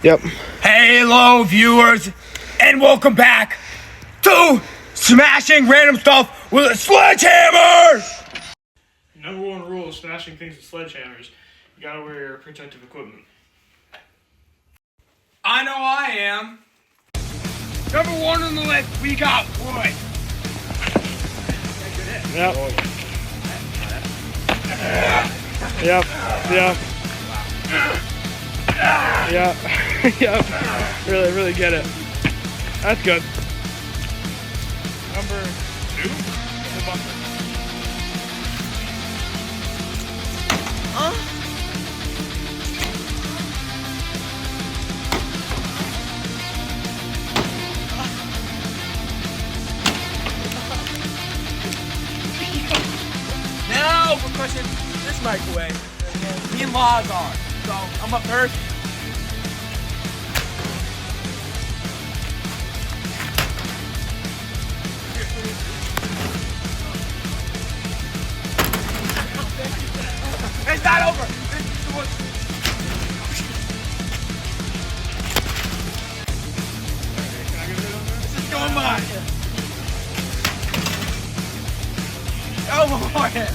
Yep. Hello, viewers, and welcome back to Smashing Random Stuff with a Sledgehammer! Number one rule of smashing things with sledgehammers, you gotta wear your protective equipment. I know I am. Number one on the list, we got wood. Yep. Yep. Yep. Yep. Yep. Really get it. That's good. Number 2, the bumper. Now we're crushing this microwave. Me and Laz are. So I'm up first. It's not over. This is going by. Oh, boy. Okay.